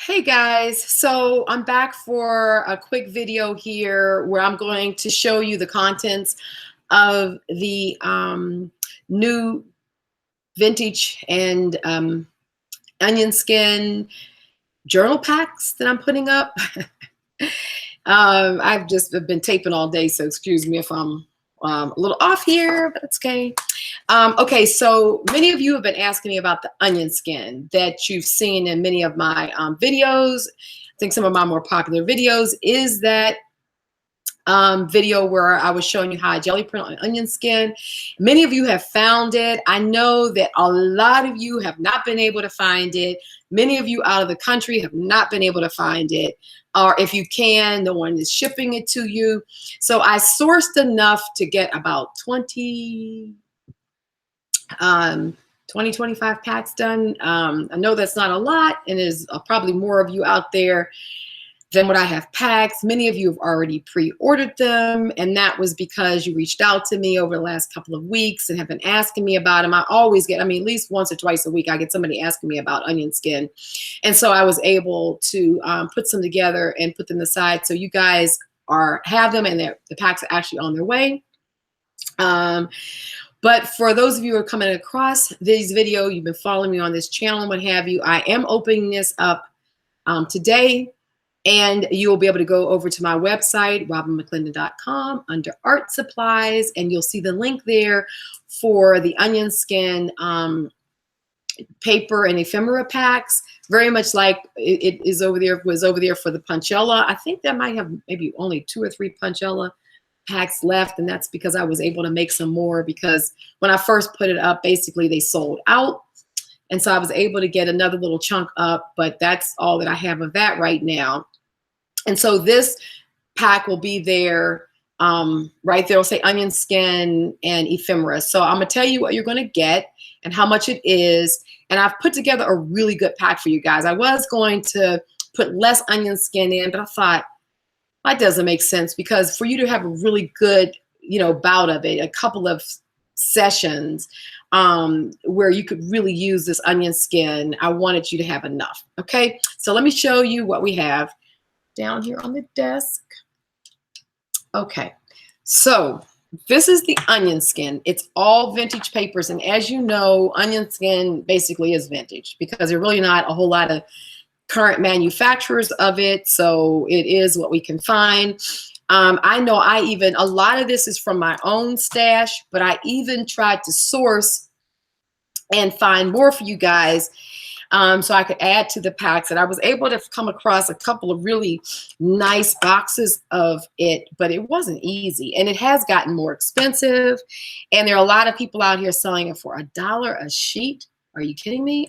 Hey guys, so I'm back for a quick video here where I'm going to show you the contents of the new vintage and OnionSkin journal packs that I'm putting up. I've just been taping all day, so excuse me if I'm a little off here, but it's okay. Okay, so many of you have been asking me about the OnionSkin that you've seen in many of my videos. I think some of my more popular videos is that video where I was showing you how I jelly print on OnionSkin. Many of you have found it. I know that a lot of you have not been able to find it. Many of you out of the country have not been able to find it. Or if you can, no one is shipping it to you. So I sourced enough to get about 20, 25 packs done. I know that's not a lot, and there's probably more of you out there than what I have packs. Many of you have already pre-ordered them, and that was because you reached out to me over the last couple of weeks and have been asking me about them. I always get, at least once or twice a week, I get somebody asking me about OnionSkin. And so I was able to put some together and put them aside. So you guys have them, and the packs are actually on their way. But for those of you who are coming across this video, you've been following me on this channel and what have you, I am opening this up today. And you will be able to go over to my website, robinmcclendon.com, under art supplies, and you'll see the link there for the OnionSkin paper and ephemera packs. Very much like it is over there, was over there for the Punchella. I think that might have maybe only 2 or 3 Punchella packs left, and that's because I was able to make some more, because when I first put it up, basically they sold out. And so I was able to get another little chunk up, but that's all that I have of that right now. And so this pack will be there, right there. It'll say OnionSkin and ephemera. So I'm gonna tell you what you're gonna get and how much it is. And I've put together a really good pack for you guys. I was going to put less OnionSkin in, but I thought that doesn't make sense, because for you to have a really good, bout of it, a couple of sessions where you could really use this OnionSkin, I wanted you to have enough. Okay, so let me show you what we have down here on the desk. Okay, so this is the OnionSkin. It's all vintage papers, and as you know, OnionSkin basically is vintage because there are really not a whole lot of current manufacturers of it, so it is what we can find. I know a lot of this is from my own stash, but I even tried to source and find more for you guys, so I could add to the packs. And I was able to come across a couple of really nice boxes of it, but it wasn't easy. And it has gotten more expensive. And there are a lot of people out here selling it for $1 a sheet. Are you kidding me?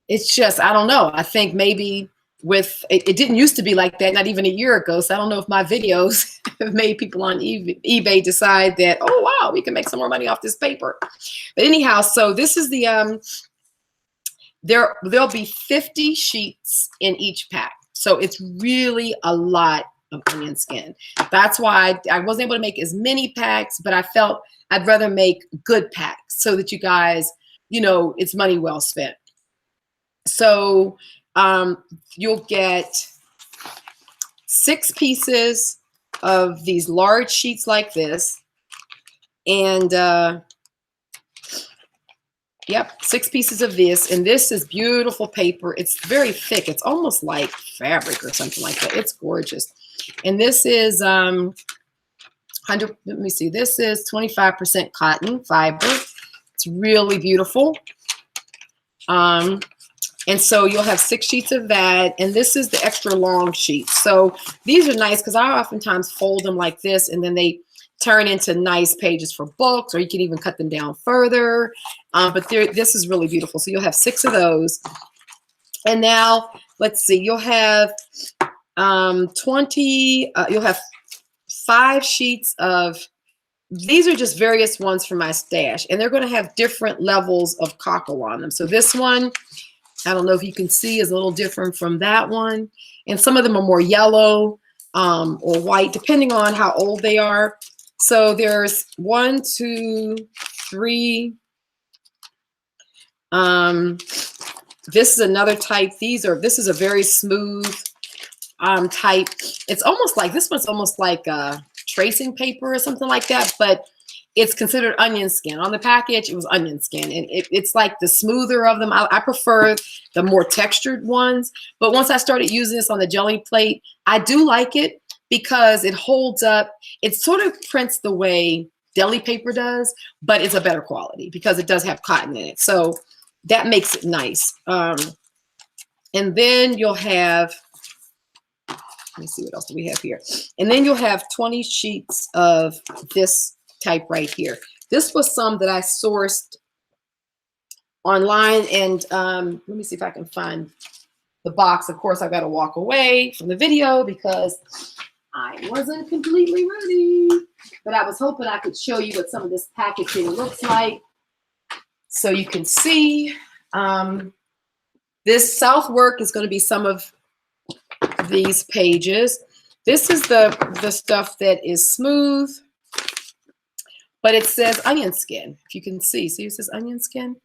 It's just, I don't know. I think maybe it didn't used to be like that, not even a year ago. So I don't know if my videos have made people on eBay decide that, oh, wow, we can make some more money off this paper. But anyhow, so this is the, there'll be 50 sheets in each pack. So it's really a lot of OnionSkin. That's why I wasn't able to make as many packs, but I felt I'd rather make good packs so that you guys, it's money well spent. So you'll get 6 pieces of these large sheets like this. And yep, 6 pieces of this. And this is beautiful paper. It's very thick. It's almost like fabric or something like that. It's gorgeous. And this is let me see, this is 25% cotton fiber. It's really beautiful. And so you'll have 6 sheets of that. And this is the extra long sheet. So these are nice because I oftentimes fold them like this, and then they turn into nice pages for books, or you can even cut them down further. But this is really beautiful. So you'll have 6 of those. And now, let's see, you'll have you'll have 5 sheets of, these are just various ones from my stash. And they're going to have different levels of cocoa on them. So this one, I don't know if you can see, is a little different from that one. And some of them are more yellow or white, depending on how old they are. So there's 1, 2, 3, This is another type. This is a very smooth type. It's almost like, this one's almost like tracing paper or something like that, but it's considered OnionSkin. On the package, it was OnionSkin, and it's like the smoother of them. I prefer the more textured ones, but once I started using this on the jelly plate, I do like it because it holds up. It sort of prints the way deli paper does, but it's a better quality because it does have cotton in it. So that makes it nice. And then you'll have, let me see what else do we have here. And then you'll have 20 sheets of this type right here. This was some that I sourced online, and let me see if I can find the box. Of course, I got to walk away from the video because I wasn't completely ready, but I was hoping I could show you what some of this packaging looks like so you can see. This Southwork is going to be some of these pages. This is the stuff that is smooth, but it says OnionSkin. If you can see it says OnionSkin,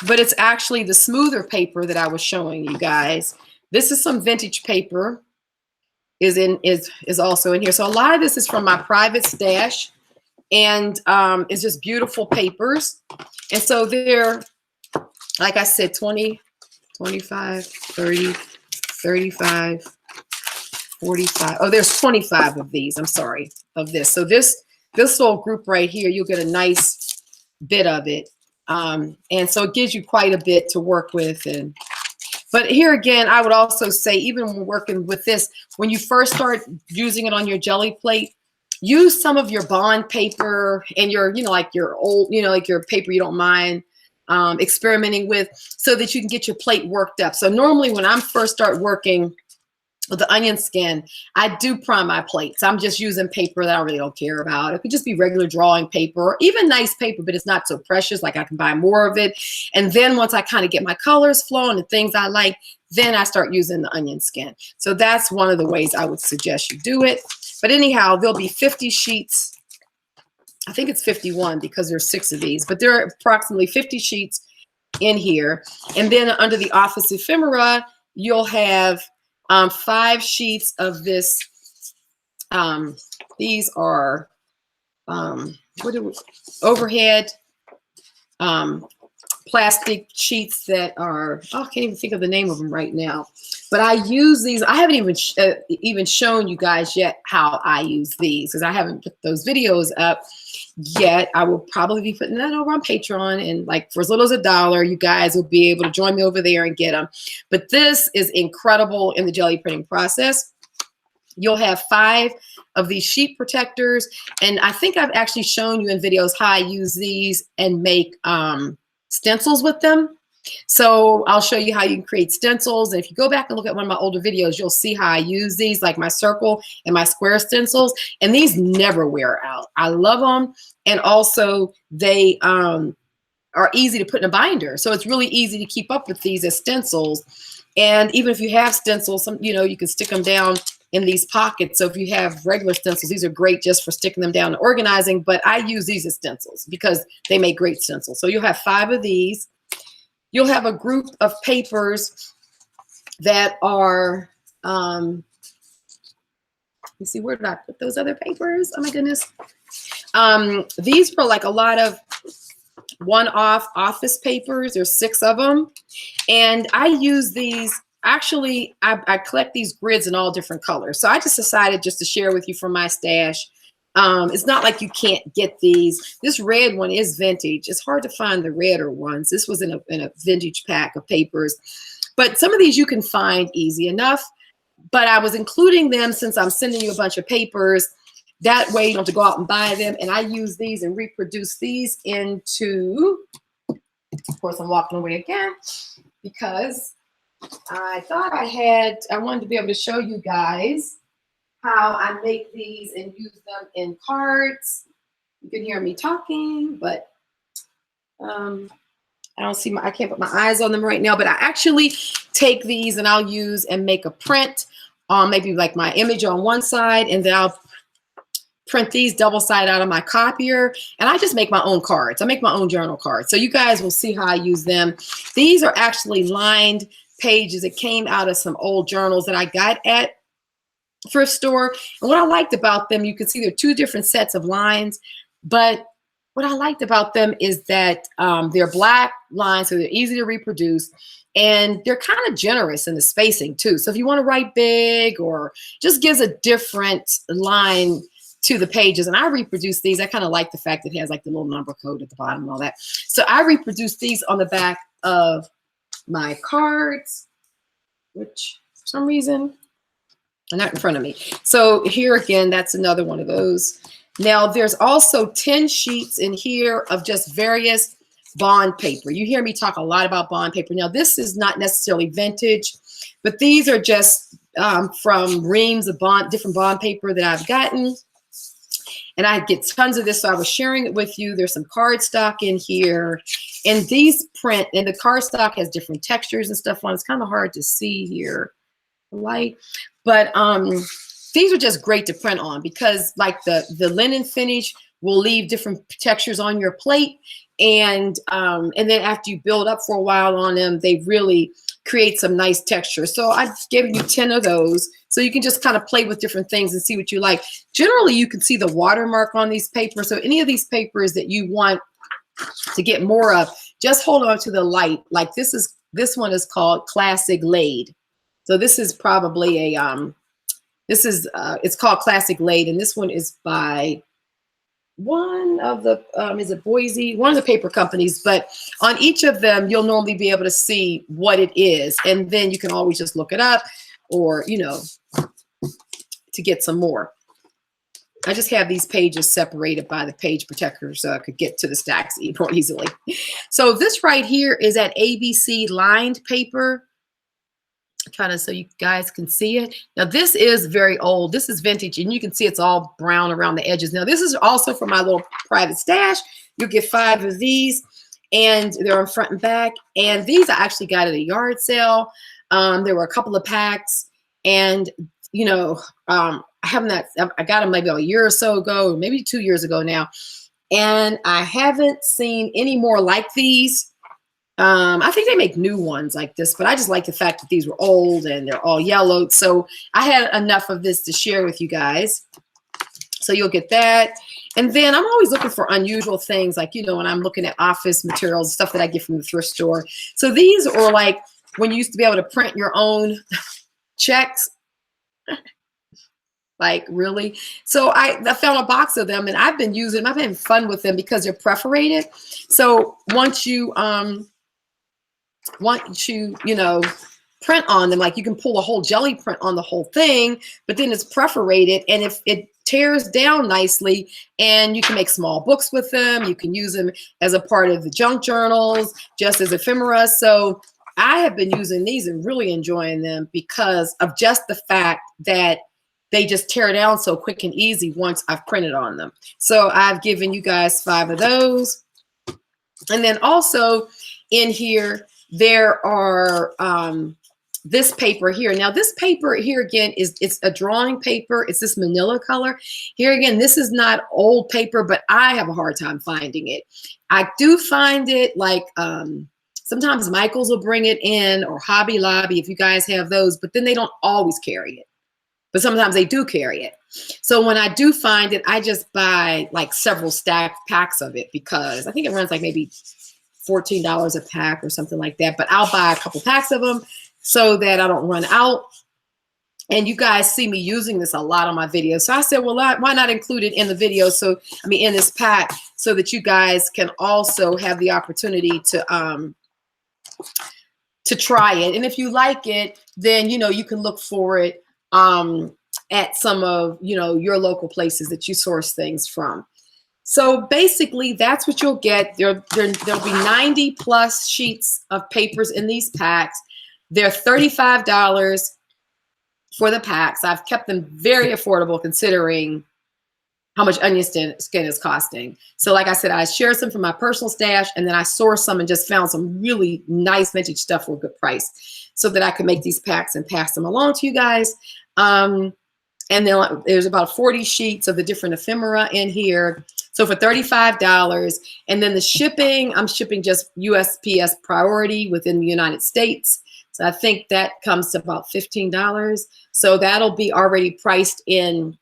but it's actually the smoother paper that I was showing you guys. This is some vintage paper is also in here. So a lot of this is from my private stash, and it's just beautiful papers. And so they're, like I said, 20, 25, 30, 35, 45. Oh, there's 25 of these. I'm sorry, of this. So this little group right here, you'll get a nice bit of it. And so it gives you quite a bit to work with. But here again, I would also say, even when working with this, when you first start using it on your jelly plate, use some of your bond paper and your, like your old, like your paper you don't mind experimenting with, so that you can get your plate worked up. So normally when I first start working with the OnionSkin, I do prime my plates. I'm just using paper that I really don't care about. It could just be regular drawing paper, or even nice paper, but it's not so precious, like I can buy more of it. And then once I kind of get my colors flowing and things I like, then I start using the OnionSkin. So that's one of the ways I would suggest you do it. But anyhow, there'll be 50 sheets. I think it's 51 because there's 6 of these, but there are approximately 50 sheets in here. And then under the Office Ephemera, you'll have 5 sheets of this. These are overhead plastic sheets that are, I can't even think of the name of them right now, but I use these. I haven't even shown you guys yet how I use these, because I haven't put those videos up yet. I will probably be putting that over on Patreon, and like for as little as $1, you guys will be able to join me over there and get them. But this is incredible in the jelly printing process. You'll have 5 of these sheet protectors, and I think I've actually shown you in videos how I use these and make stencils with them. So I'll show you how you can create stencils. And if you go back and look at one of my older videos, you'll see how I use these, like my circle and my square stencils. And these never wear out. I love them. And also they are easy to put in a binder. So it's really easy to keep up with these as stencils. And even if you have stencils, you can stick them down in these pockets. So if you have regular stencils, these are great just for sticking them down and organizing. But I use these as stencils because they make great stencils. So you'll have 5 of these. You'll have a group of papers that are, let me see, where did I put those other papers? Oh my goodness. These were like a lot of one-off office papers. There's 6 of them. And I use these, actually, I collect these grids in all different colors. So I just decided just to share with you from my stash. It's not like you can't get these. This red one is vintage. It's hard to find the redder ones. This was in a vintage pack of papers. But some of these you can find easy enough. But I was including them since I'm sending you a bunch of papers. That way you don't have to go out and buy them. And I use these and reproduce these into, of course, I'm walking away again because I thought I wanted to be able to show you guys how I make these and use them in cards. You can hear me talking, but I don't see I can't put my eyes on them right now, but I actually take these and I'll use and make a print on maybe like my image on one side, and then I'll print these double side out of my copier, and I just make my own cards. I make my own journal cards. So you guys will see how I use them. These are actually lined pages. It came out of some old journals that I got at thrift store. And what I liked about them, you can see they're two different sets of lines, but what I liked about them is that they're black lines, so they're easy to reproduce, and they're kind of generous in the spacing too. So if you want to write big, or just gives a different line to the pages. And I reproduce these. I kind of like the fact that it has like the little number code at the bottom and all that. So I reproduce these on the back of my cards, which for some reason are not in front of me. So here again, that's another one of those. Now there's also 10 sheets in here of just various bond paper. You hear me talk a lot about bond paper. Now this is not necessarily vintage, but these are just from reams of different bond paper that I've gotten. And I get tons of this, so I was sharing it with you. There's some cardstock in here. And these print, and the cardstock has different textures and stuff on it. It's kind of hard to see here, the light. But these are just great to print on, because like the linen finish will leave different textures on your plate. And then after you build up for a while on them, they really create some nice texture. So I've given you 10 of those, so you can just kind of play with different things and see what you like. Generally, you can see the watermark on these papers. So any of these papers that you want to get more of, just hold on to the light. Like this one is called Classic Laid. So this is probably a it's called Classic Laid, and this one is by one of the is it Boise, one of the paper companies. But on each of them, you'll normally be able to see what it is, and then you can always just look it up, or to get some more. I just have these pages separated by the page protector so I could get to the stacks more easily. So this right here is that ABC lined paper, kind of so you guys can see it. Now this is very old. This is vintage, and you can see it's all brown around the edges. Now this is also for my little private stash. You'll get 5 of these, and they're on front and back. And these I actually got at a yard sale. There were a couple of packs, and I got them maybe a year or so ago, maybe 2 years ago now, and I haven't seen any more like these. I think they make new ones like this, but I just like the fact that these were old and they're all yellowed. So I had enough of this to share with you guys. So you'll get that. And then I'm always looking for unusual things, like, when I'm looking at office materials, stuff that I get from the thrift store. So these are like when you used to be able to print your own checks. Like, really? So I found a box of them, and I've been using them. I've been having fun with them because they're perforated. So once you print on them, like you can pull a whole jelly print on the whole thing, but then it's perforated, and if it tears down nicely, and you can make small books with them. You can use them as a part of the junk journals, just as ephemera. So I have been using these and really enjoying them because of just the fact that they just tear down so quick and easy once I've printed on them. So I've given you guys 5 of those. And then also in here, there are this paper here. Now this paper here again it's a drawing paper. It's this Manila color. Here again, this is not old paper, but I have a hard time finding it. I do find it like sometimes Michael's will bring it in, or Hobby Lobby if you guys have those, but then they don't always carry it. But sometimes they do carry it. So when I do find it, I just buy like several packs of it, because I think it runs like maybe $14 a pack or something like that. But I'll buy a couple packs of them so that I don't run out. And you guys see me using this a lot on my videos. So I said, well, why not include it in the video? So, in this pack, so that you guys can also have the opportunity to try it. And if you like it, then, you can look for it at some of, your local places that you source things from. So basically that's what you'll get. There'll be 90 plus sheets of papers in these packs. They're $35 for the packs. I've kept them very affordable considering how much OnionSkin is costing. So like I said, I shared some from my personal stash, and then I sourced some and just found some really nice vintage stuff for a good price so that I could make these packs and pass them along to you guys. And then there's about 40 sheets of the different ephemera in here. So for $35, and then the shipping, I'm shipping just USPS priority within the United States. So I think that comes to about $15. So that'll be already priced in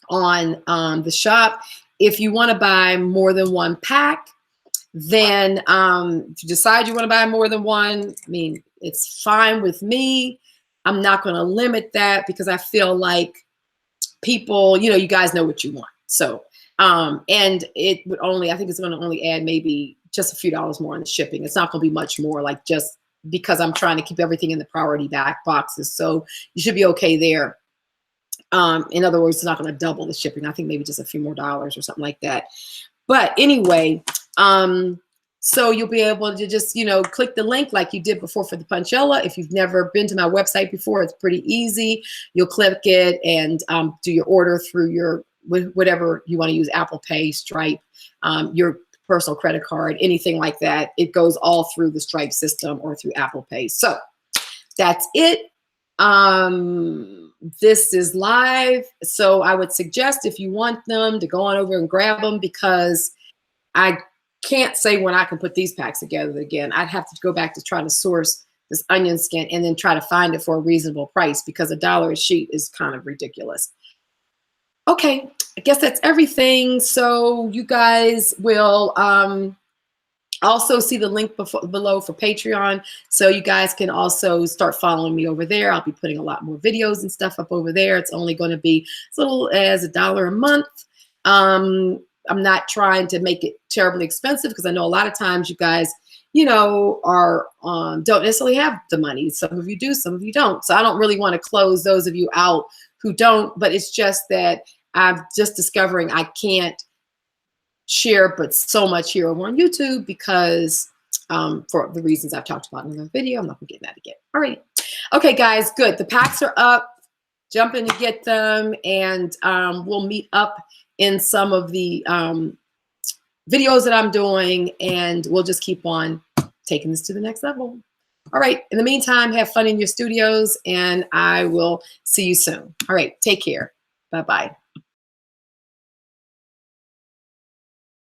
on the shop. If you want to buy more than one pack, then if you decide you want to buy more than one, I mean, it's fine with me. I'm not going to limit that because I feel like people, you know, you guys know what you want. So, and it would only, I think it's going to only add maybe just a few dollars more on the shipping. It's not going to be much more, like, just because I'm trying to keep everything in the priority back boxes. So you should be okay there. In other words, it's not going to double the shipping. I think maybe just a few more dollars or something like that. But anyway, so you'll be able to just, you know, click the link like you did before for the Punchella. If you've never been to my website before, it's pretty easy. You'll click it and do your order through your, whatever you want to use, Apple Pay, Stripe, your personal credit card, anything like that. It goes all through the Stripe system or through Apple Pay. So that's it. This is live. So I would suggest, if you want them, to go on over and grab them, because I can't say when I can put these packs together again. I'd have to go back to try to source this OnionSkin and then try to find it for a reasonable price, because $1 a sheet is kind of ridiculous. Okay, I guess that's everything. So you guys will also see the link below for Patreon. So you guys can also start following me over there. I'll be putting a lot more videos and stuff up over there. It's only going to be as little as $1 a month. I'm not trying to make it terribly expensive, because I know a lot of times you guys, you know, are don't necessarily have the money. Some of you do, some of you don't. So I don't really want to close those of you out who don't, but it's just that I'm just discovering I can't share but so much here over on YouTube, because for the reasons I've talked about in the video. I'm not gonna get that again. All right. Okay, guys, good. The packs are up. Jump in to get them, and we'll meet up in some of the videos that I'm doing, and we'll just keep on taking this to the next level. All right. In the meantime, have fun in your studios, and I will see you soon. All right. Take care. Bye-bye.